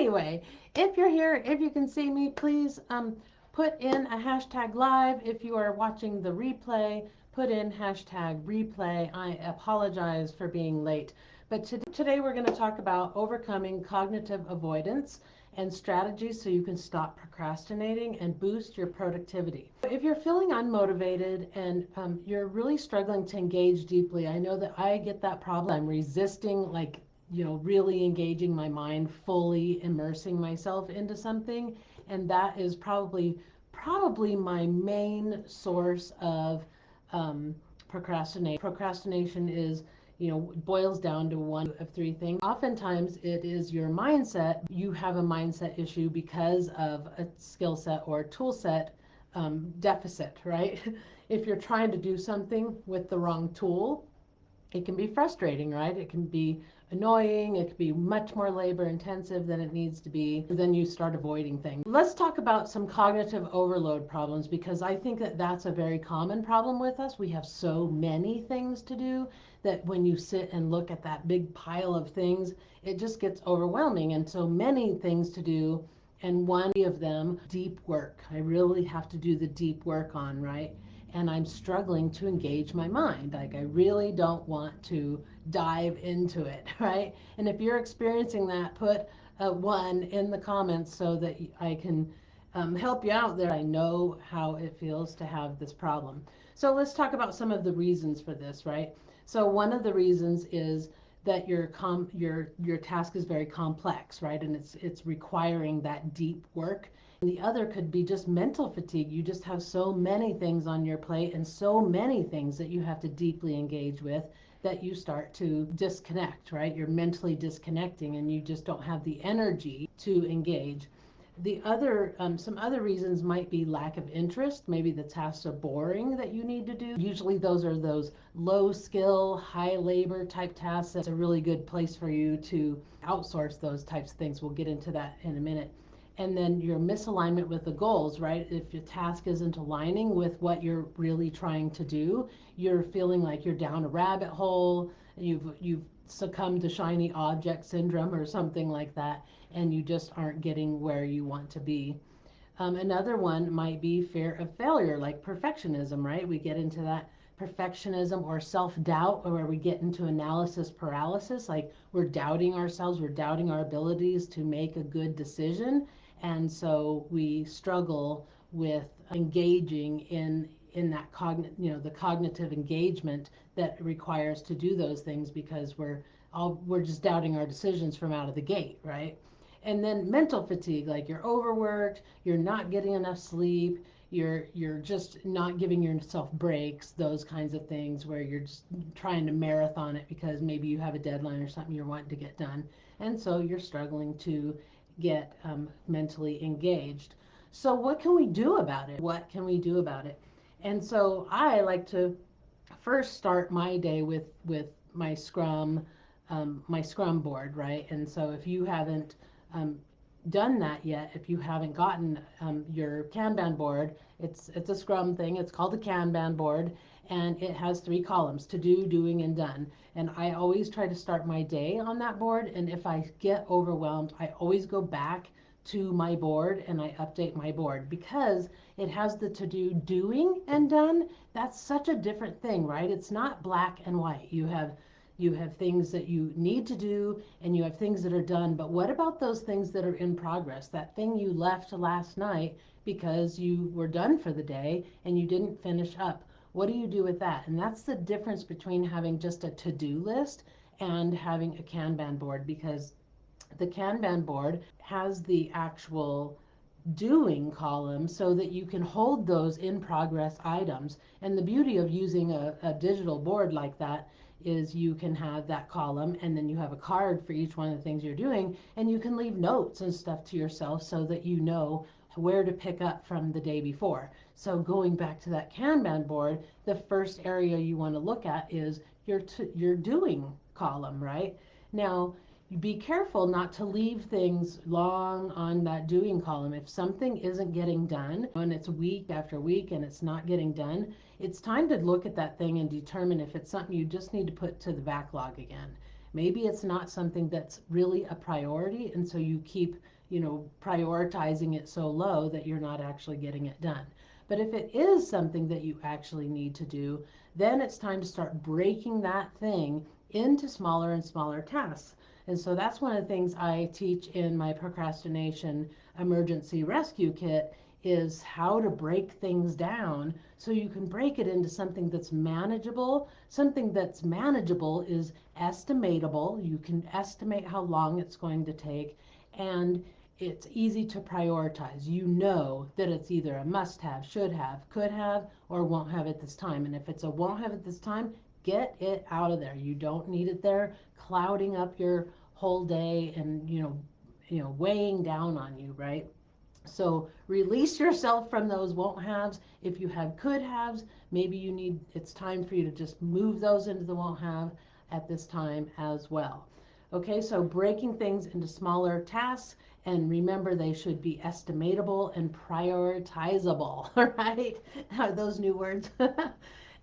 Anyway, if you're here, if you can see me, please put in a hashtag live. If you are watching the replay, put in hashtag replay. I apologize for being late. But today we're going to talk about overcoming cognitive avoidance and strategies so you can stop procrastinating and boost your productivity. If you're feeling unmotivated and you're really struggling to engage deeply, I know that I get that problem. I'm resisting, really engaging my mind, fully immersing myself into something, and that is probably my main source of procrastination. Procrastination is, boils down to one of three things. Oftentimes it is your mindset. You have a mindset issue because of a skill set or tool set deficit, right? If you're trying to do something with the wrong tool, it can be frustrating, right? It can be annoying. It can be much more labor intensive than it needs to be. Then you start avoiding things. Let's talk about some cognitive overload problems, because I think that that's a very common problem with us. We have so many things to do that when you sit and look at that big pile of things, it just gets overwhelming, and so many things to do. And one of them, deep work. I really have to do the deep work on, right? And I'm struggling to engage my mind. Like, I really don't want to dive into it, right? And if you're experiencing that, put a 1 in the comments so that I can help you out there. I know how it feels to have this problem. So let's talk about some of the reasons for this, right? So one of the reasons is that your task is very complex, right? And it's requiring that deep work. The other could be just mental fatigue. You just have so many things on your plate and so many things that you have to deeply engage with that you start to disconnect, right? You're mentally disconnecting and you just don't have the energy to engage. The other, some other reasons might be lack of interest. Maybe the tasks are boring that you need to do. Usually those are those low skill, high labor type tasks. That's a really good place for you to outsource those types of things. We'll get into that in a minute. And then your misalignment with the goals, right? If your task isn't aligning with what you're really trying to do, you're feeling like you're down a rabbit hole, you've succumbed to shiny object syndrome or something like that, and you just aren't getting where you want to be. Another one might be fear of failure, like perfectionism, right? We get into that perfectionism or self-doubt, or where we get into analysis paralysis, like we're doubting ourselves, we're doubting our abilities to make a good decision, and so we struggle with engaging in that the cognitive engagement that requires to do those things, because we're just doubting our decisions from out of the gate, right? And then mental fatigue, like you're overworked, you're not getting enough sleep, you're just not giving yourself breaks, those kinds of things where you're just trying to marathon it because maybe you have a deadline or something you're wanting to get done, and so you're struggling to get mentally engaged. So what can we do about it? What can we do about it? And so I like to first start my day with my Scrum board, right? And so if you haven't um, done that yet, if you haven't gotten your Kanban board, it's a Scrum thing. It's called the Kanban board, and it has 3 columns: to do, doing, and done. And I always try to start my day on that board. And if I get overwhelmed, I always go back to my board and I update my board, because it has the to do, doing, and done. That's such a different thing, right? It's not black and white. You have things that you need to do and you have things that are done, but what about those things that are in progress? That thing you left last night because you were done for the day and you didn't finish up. What do you do with that? And that's the difference between having just a to-do list and having a Kanban board, because the Kanban board has the actual doing column so that you can hold those in progress items. And the beauty of using a digital board like that is you can have that column, and then you have a card for each one of the things you're doing, and you can leave notes and stuff to yourself so that you know where to pick up from the day before. So going back to that Kanban board, the first area you want to look at is your doing column, right? Now, be careful not to leave things long on that doing column. If something isn't getting done and it's week after week and it's not getting done, it's time to look at that thing and determine if it's something you just need to put to the backlog again. Maybe it's not something that's really a priority, and so you keep, prioritizing it so low that you're not actually getting it done. But if it is something that you actually need to do, then it's time to start breaking that thing into smaller and smaller tasks. And so that's one of the things I teach in my procrastination emergency rescue kit is how to break things down so you can break it into something that's manageable. Something that's manageable is estimatable. You can estimate how long it's going to take, and it's easy to prioritize. You know that it's either a must have, should have, could have, or won't have at this time. And if it's a won't have at this time, get it out of there. You don't need it there clouding up your whole day and weighing down on you, right? So release yourself from those won't haves. If you have could haves, maybe it's time for you to just move those into the won't have at this time as well. Okay, so breaking things into smaller tasks, and remember they should be estimatable and prioritizable, right? Those new words.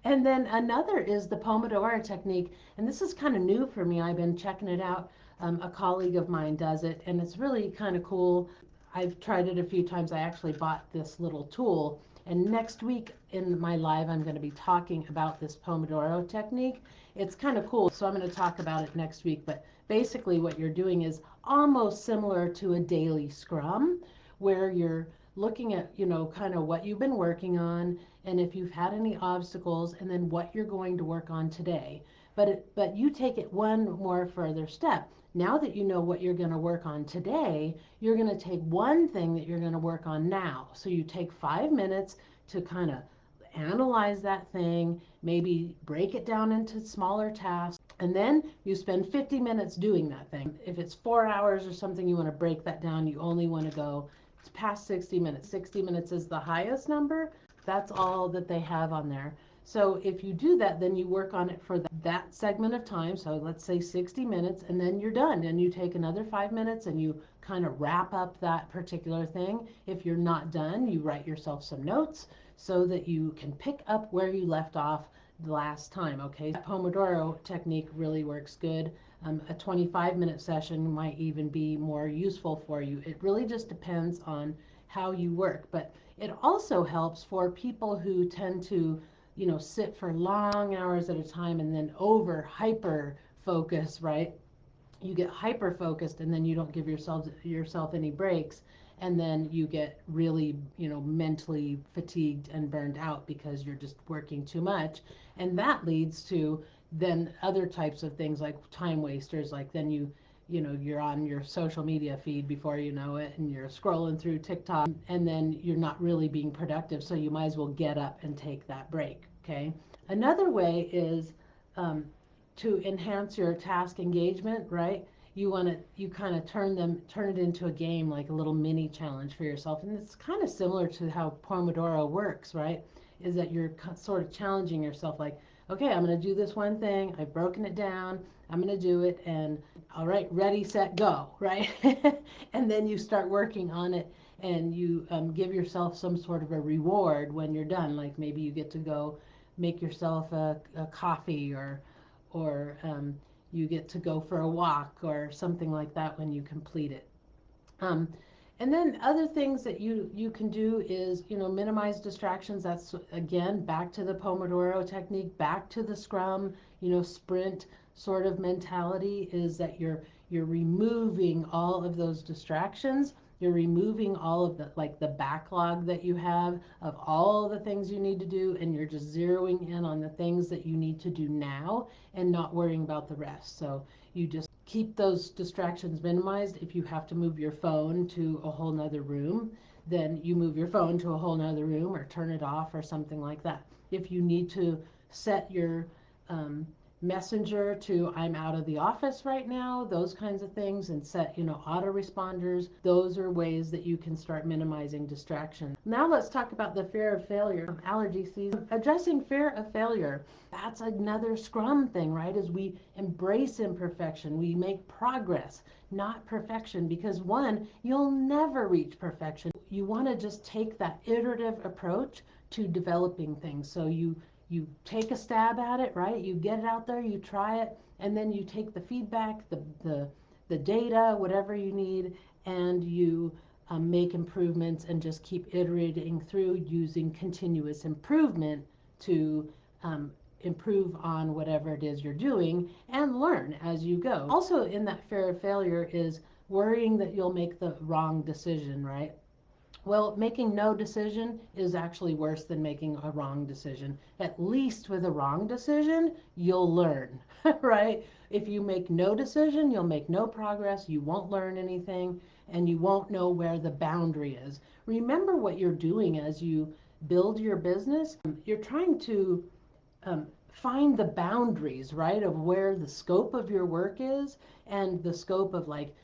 And then another is the Pomodoro technique, and this is kind of new for me. I've been checking it out. A colleague of mine does it, and it's really kind of cool. I've tried it a few times. I actually bought this little tool, and next week in my live, I'm going to be talking about this Pomodoro technique. It's kind of cool, so I'm going to talk about it next week. But basically, what you're doing is almost similar to a daily scrum, where you're looking at, kind of what you've been working on, and if you've had any obstacles, and then what you're going to work on today. But you take it one more further step. Now that you know what you're going to work on today, you're going to take one thing that you're going to work on now. So you take 5 minutes to kind of analyze that thing, maybe break it down into smaller tasks, and then you spend 50 minutes doing that thing. If it's 4 hours or something, you want to break that down. You only want to go past 60 minutes. 60 minutes is the highest number. That's all that they have on there. So if you do that, then you work on it for that segment of time. So let's say 60 minutes, and then you're done. And you take another 5 minutes and you kind of wrap up that particular thing. If you're not done, you write yourself some notes so that you can pick up where you left off the last time. Okay, that Pomodoro technique really works good. A 25-minute session might even be more useful for you. It really just depends on how you work. But it also helps for people who tend to, sit for long hours at a time and then over hyper focus, right? You get hyper focused and then you don't give yourself any breaks, and then you get really, mentally fatigued and burned out because you're just working too much, and that leads to then other types of things like time wasters. Like then you're on your social media feed before you know it, and you're scrolling through TikTok, and then you're not really being productive, so you might as well get up and take that break. Okay, another way is um, to enhance your task engagement, right? You kind of turn it into a game, like a little mini challenge for yourself. And it's kind of similar to how Pomodoro works, right? Is that you're sort of challenging yourself, like, okay, I'm going to do this one thing. I've broken it down. I'm going to do it. And all right, ready, set, go, right? And then you start working on it, and you give yourself some sort of a reward when you're done. Like maybe you get to go make yourself a coffee, or you get to go for a walk or something like that when you complete it. Um, and then other things that you can do is, minimize distractions. That's again back to the Pomodoro technique, back to the Scrum, sprint sort of mentality, is that you're removing all of those distractions. You're removing all of the backlog that you have of all the things you need to do, and you're just zeroing in on the things that you need to do now and not worrying about the rest. So you just keep those distractions minimized. If you have to move your phone to a whole nother room, then you move your phone to a whole nother room or turn it off or something like that. If you need to set your messenger to I'm out of the office right now, those kinds of things, and set, autoresponders, those are ways that you can start minimizing distraction. Now let's talk about the fear of failure. Allergy season. Addressing fear of failure. That's another Scrum thing, right? Is we embrace imperfection. We make progress, not perfection, because one, you'll never reach perfection. You want to just take that iterative approach to developing things. So you take a stab at it, right? You get it out there, you try it, and then you take the feedback, the data, whatever you need, and you make improvements and just keep iterating through using continuous improvement to um, improve on whatever it is you're doing and learn as you go. Also, in that fear of failure is worrying that you'll make the wrong decision, right? Well, making no decision is actually worse than making a wrong decision. At least with a wrong decision, you'll learn, right? If you make no decision, you'll make no progress, you won't learn anything, and you won't know where the boundary is. Remember what you're doing as you build your business. You're trying to find the boundaries, right, of where the scope of your work is and the scope of, like,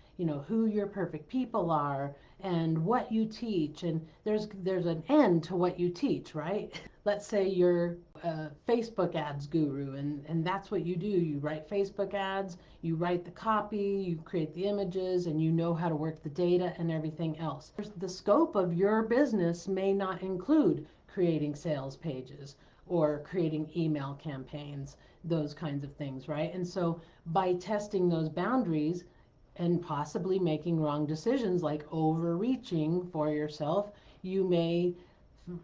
who your perfect people are and what you teach. And there's an end to what you teach, right? Let's say you're a Facebook ads guru, and that's what you do. You write Facebook ads, you write the copy, you create the images, and you know how to work the data and everything else. The scope of your business may not include creating sales pages or creating email campaigns, those kinds of things, right? And so by testing those boundaries and possibly making wrong decisions like overreaching for yourself, you may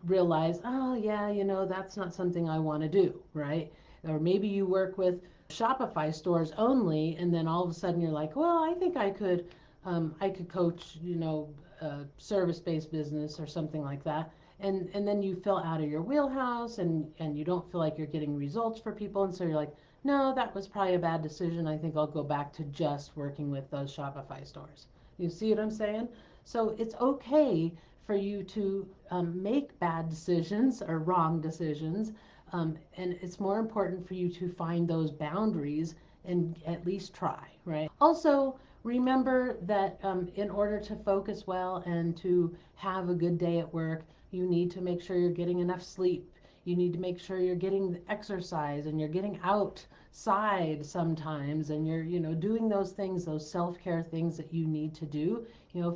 realize, oh, yeah, that's not something I want to do, right? Or maybe you work with Shopify stores only, and then all of a sudden you're like, well, I think I could coach, a service-based business or something like that. And then you feel out of your wheelhouse, and you don't feel like you're getting results for people. And so you're like, no, that was probably a bad decision. I think I'll go back to just working with those Shopify stores. You see what I'm saying? So it's okay for you to make bad decisions or wrong decisions. And it's more important for you to find those boundaries and at least try, right? Also, remember that in order to focus well and to have a good day at work, you need to make sure you're getting enough sleep. You need to make sure you're getting exercise and you're getting outside sometimes, and you're, doing those things, those self-care things that you need to do,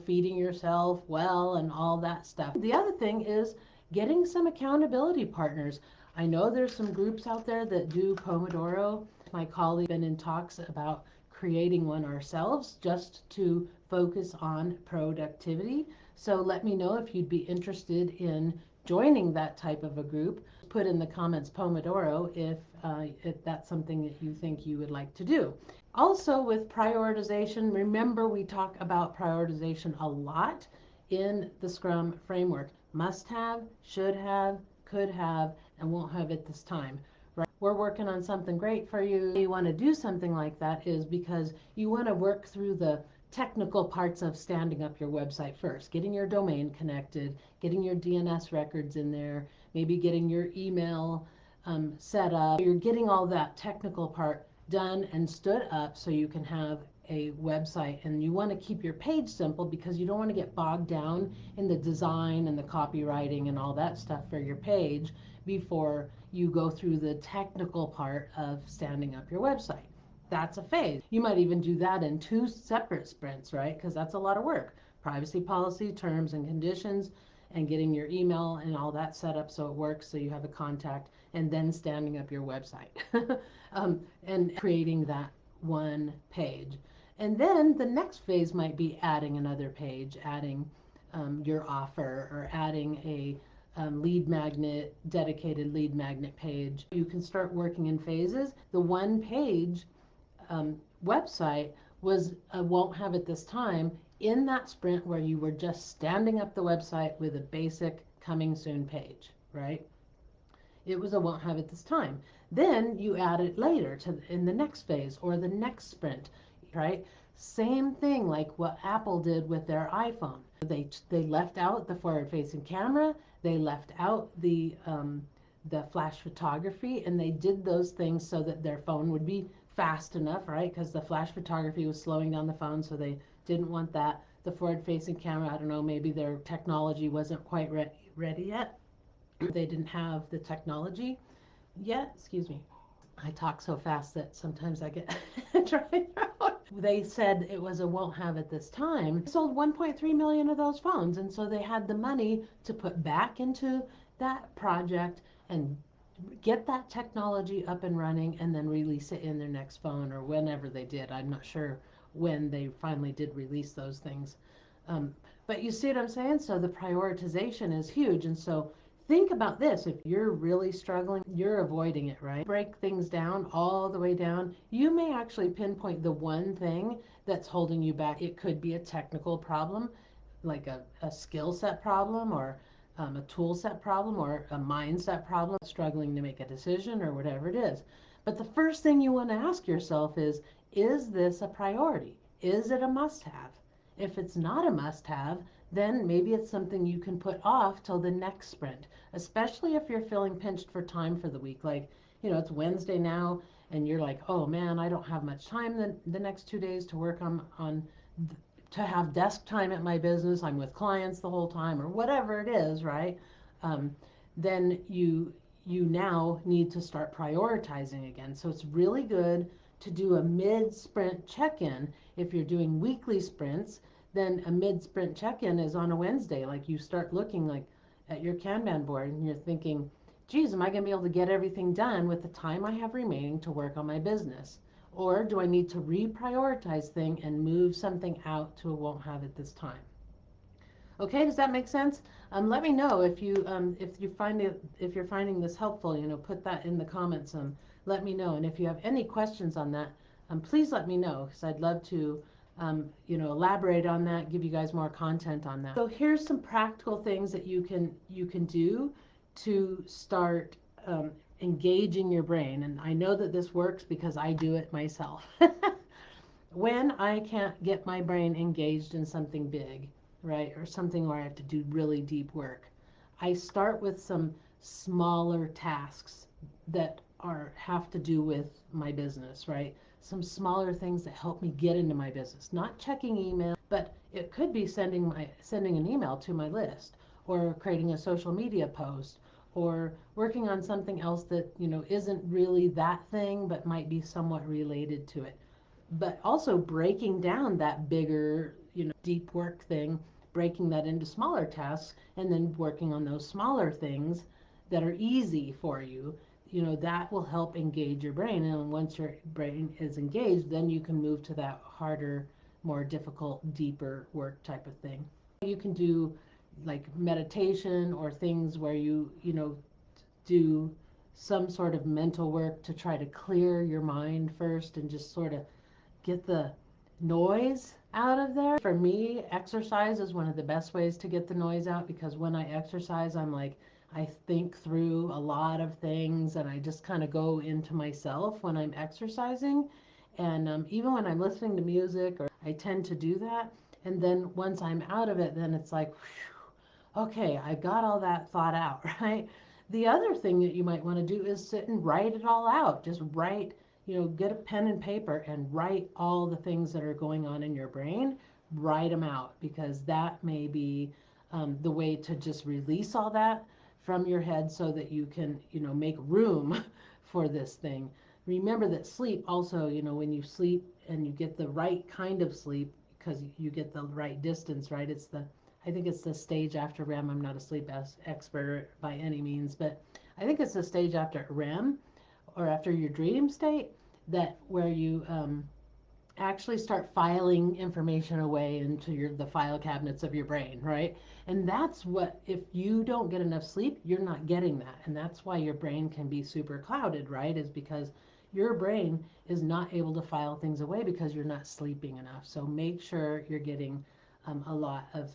feeding yourself well and all that stuff. The other thing is getting some accountability partners. I know there's some groups out there that do Pomodoro. My colleague been in talks about creating one ourselves just to focus on productivity. So let me know if you'd be interested in joining that type of a group. Put in the comments Pomodoro if that's something that you think you would like to do. Also, with prioritization, remember we talk about prioritization a lot in the Scrum framework. Must have, should have, could have, and won't have at this time. Right? We're working on something great for you. You want to do something like that is because you want to work through the technical parts of standing up your website first, getting your domain connected, getting your DNS records in there, maybe getting your email set up. You're getting all that technical part done and stood up so you can have a website. And you want to keep your page simple because you don't want to get bogged down in the design and the copywriting and all that stuff for your page before you go through the technical part of standing up your website. That's a phase. You might even do that in 2 separate sprints, right? Because that's a lot of work. Privacy policy, terms and conditions, and getting your email and all that set up so it works, so you have a contact, and then standing up your website and creating that one page. And then the next phase might be adding another page, adding your offer, or adding a lead magnet, dedicated lead magnet page. You can start working in phases. The one page website was won't have at this time in that sprint where you were just standing up the website with a basic coming soon page, right? It was a won't have at this time. Then you add it later to in the next phase or the next sprint, right? Same thing like what Apple did with their iPhone. They left out the forward facing camera, they left out the flash photography, and they did those things so that their phone would be fast enough, right? Because the flash photography was slowing down the phone, so they didn't want that. The forward facing camera, I don't know, maybe their technology wasn't quite ready yet. They didn't have the technology yet. Excuse me. I talk so fast that sometimes I get dry throat. They said it was a won't have at this time. They sold 1.3 million of those phones, and so they had the money to put back into that project and get that technology up and running and then release it in their next phone or whenever they did. I'm not sure when they finally did release those things. Um, but you see what I'm saying? So the prioritization is huge. And so think about this. If you're really struggling, you're avoiding it, right? Break things down all the way down. You may actually pinpoint the one thing that's holding you back. It could be a technical problem, like a skill set problem, or a tool set problem, or a mindset problem, struggling to make a decision or whatever it is. But the first thing you want to ask yourself is this a priority? Is it a must have? If it's not a must have, then maybe it's something you can put off till the next sprint, especially if you're feeling pinched for time for the week. Like, it's Wednesday now, and you're like, oh man, I don't have much time the next 2 days to work on to have desk time at my business. I'm with clients the whole time, or whatever it is, right? Um, then you now need to start prioritizing again. So it's really good to do a mid sprint check in. If you're doing weekly sprints, then a mid sprint check in is on a Wednesday. Like, you start looking like at your Kanban board and you're thinking, geez, am I going to be able to get everything done with the time I have remaining to work on my business? Or do I need to reprioritize thing and move something out to a won't have it this time? Okay, does that make sense? Let me know if you're finding this helpful. Put that in the comments. Let me know, and if you have any questions on that, please let me know because I'd love to, elaborate on that, give you guys more content on that. So here's some practical things that you can do to start engaging your brain, and I know that this works because I do it myself. When I can't get my brain engaged in something big, right, or something where I have to do really deep work, I start with some smaller tasks that are have to do with my business, right? Some smaller things that help me get into my business. Not checking email, but it could be sending an email to my list, or creating a social media post, or working on something else that, isn't really that thing but might be somewhat related to it. But also breaking down that bigger, deep work thing, breaking that into smaller tasks, and then working on those smaller things that are easy for you. That will help engage your brain. And once your brain is engaged, then you can move to that harder, more difficult, deeper work type of thing. You can do like meditation or things where you do some sort of mental work to try to clear your mind first and just sort of get the noise out of there. For me, exercise is one of the best ways to get the noise out, because when I exercise, I think through a lot of things and I just kind of go into myself when I'm exercising. And even when I'm listening to music, or I tend to do that. And then once I'm out of it, then it's like, whew, okay, I got all that thought out, right? The other thing that you might want to do is sit and write it all out. Just write, get a pen and paper and write all the things that are going on in your brain. Write them out, because that may be the way to just release all that from your head so that you can, make room for this thing. Remember that sleep also, when you sleep and you get the right kind of sleep, because you get the right distance, right? I think it's the stage after REM. I'm not a sleep expert by any means, but I think it's the stage after REM, or after your dream state, that where you actually start filing information away into the file cabinets of your brain, right? And that's what, if you don't get enough sleep, you're not getting that. And that's why your brain can be super clouded, right? Is because your brain is not able to file things away because you're not sleeping enough. So make sure you're getting a lot of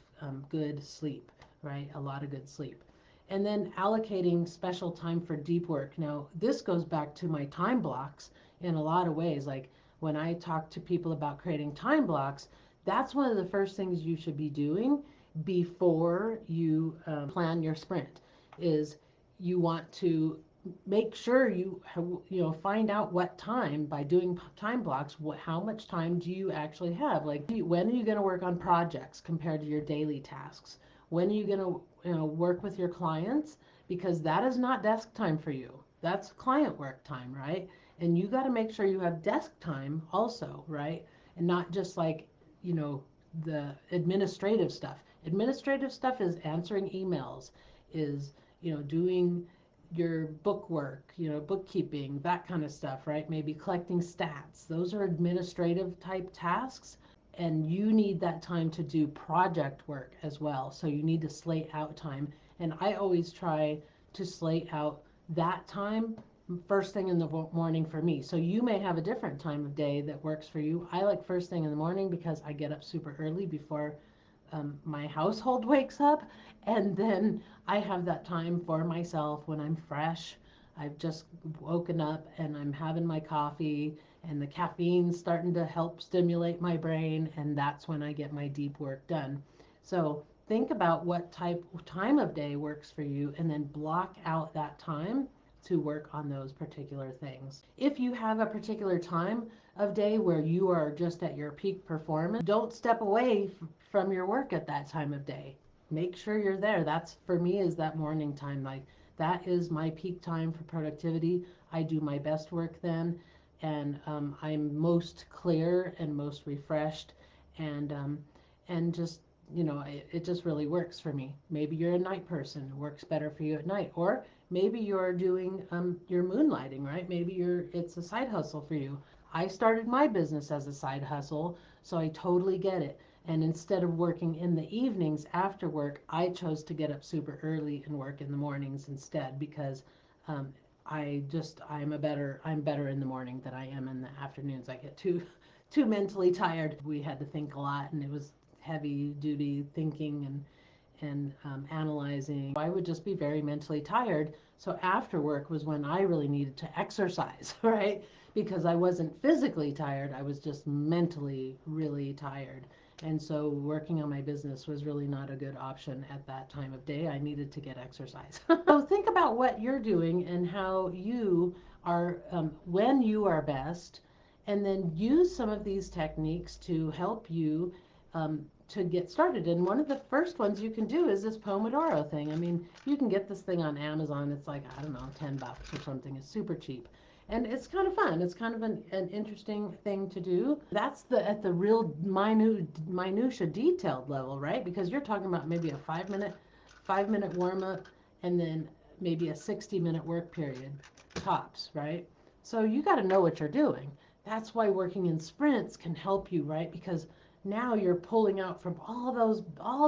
good sleep, right? A lot of good sleep. And then allocating special time for deep work. Now, this goes back to my time blocks in a lot of ways. Like, when I talk to people about creating time blocks, that's one of the first things you should be doing before you plan your sprint. Is you want to make sure you have, find out what time, by doing time blocks, how much time do you actually have. Like, when are you going to work on projects compared to your daily tasks? When are you going to, work with your clients? Because that is not desk time for you. That's client work time, right? And you got to make sure you have desk time also, right? And not just like, you know the administrative stuff. Administrative stuff is answering emails, is doing your book work, bookkeeping, that kind of stuff, right? Maybe collecting stats. Those are administrative type tasks. And you need that time to do project work as well. So you need to slate out time. And I always try to slate out that time first thing in the morning for me. So you may have a different time of day that works for you. I like first thing in the morning because I get up super early before my household wakes up, and then I have that time for myself when I'm fresh. I've just woken up and I'm having my coffee, and the caffeine's starting to help stimulate my brain, and that's when I get my deep work done. So think about what time of day works for you, and then block out that time to work on those particular things. If you have a particular time of day where you are just at your peak performance, don't step away from your work at that time of day. Make sure you're there. That's for me is that morning time. Like that is my peak time for productivity. I do my best work then, and I'm most clear and most refreshed, and just it just really works for me. Maybe you're a night person, it works better for you at night, or maybe you're doing your moonlighting, right? Maybe it's a side hustle for you. I started my business as a side hustle, so I totally get it. And instead of working in the evenings after work, I chose to get up super early and work in the mornings instead because um, I'm better in the morning than I am in the afternoons. I get too mentally tired. We had to think a lot, and it was heavy duty thinking and analyzing. I would just be very mentally tired. So after work was when I really needed to exercise, right? Because I wasn't physically tired, I was just mentally really tired. And so working on my business was really not a good option at that time of day. I needed to get exercise. So think about what you're doing and how you are, when you are best, and then use some of these techniques to help you to get started. And one of the first ones you can do is this Pomodoro thing. I mean, you can get this thing on Amazon. It's like, I don't know, $10 or something. It's super cheap. And it's kind of fun. It's kind of an interesting thing to do. That's at the real minutia detailed level, right? Because you're talking about maybe a 5-minute warm up, and then maybe a 60-minute work period tops, right? So you got to know what you're doing. That's why working in sprints can help you, right? Because now you're pulling out from all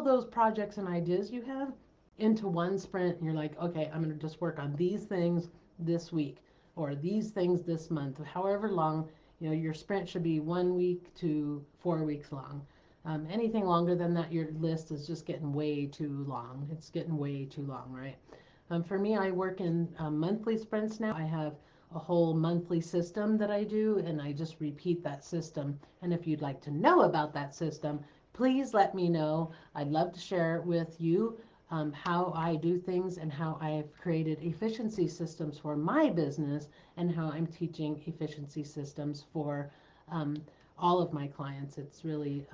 those projects and ideas you have into one sprint, and you're like, okay, I'm going to just work on these things this week, or these things this month, however long. Your sprint should be 1 week to 4 weeks long. Anything longer than that, your list is just getting way too long. It's getting way too long, right? For me, I work in monthly sprints now. I have a whole monthly system that I do, and I just repeat that system. And if you'd like to know about that system, please let me know. I'd love to share with you how I do things and how I've created efficiency systems for my business, and how I'm teaching efficiency systems for um, all of my clients. It's really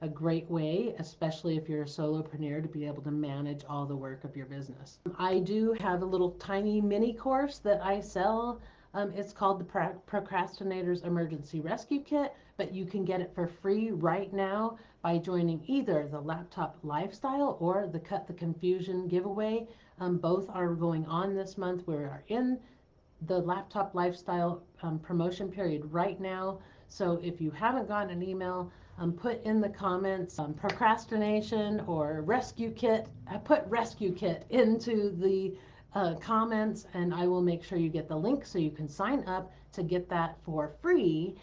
a great way, especially if you're a solopreneur, to be able to manage all the work of your business. I do have a little tiny mini course that I sell. It's called the Procrastinator's Emergency Rescue Kit, but you can get it for free right now by joining either the Laptop Lifestyle or the Cut the Confusion giveaway. Both are going on this month. We are in the Laptop Lifestyle promotion period right now. So if you haven't gotten an email, put in the comments procrastination or rescue kit. I put rescue kit into the comments, and I will make sure you get the link so you can sign up to get that for free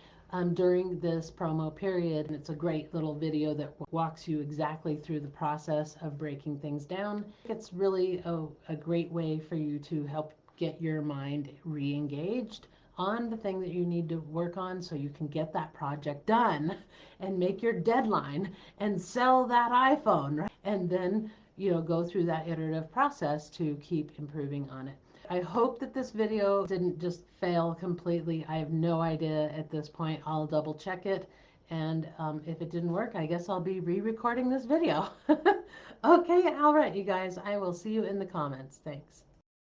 during this promo period. And it's a great little video that walks you exactly through the process of breaking things down. It's really a great way for you to help get your mind re-engaged on the thing that you need to work on, so you can get that project done and make your deadline and sell that iPhone, right? And then go through that iterative process to keep improving on it. I hope that this video didn't just fail completely. I have no idea at this point. I'll double check it, and if it didn't work, I guess I'll be re-recording this video. Okay, all right, you guys, I will see you in the comments. Thanks.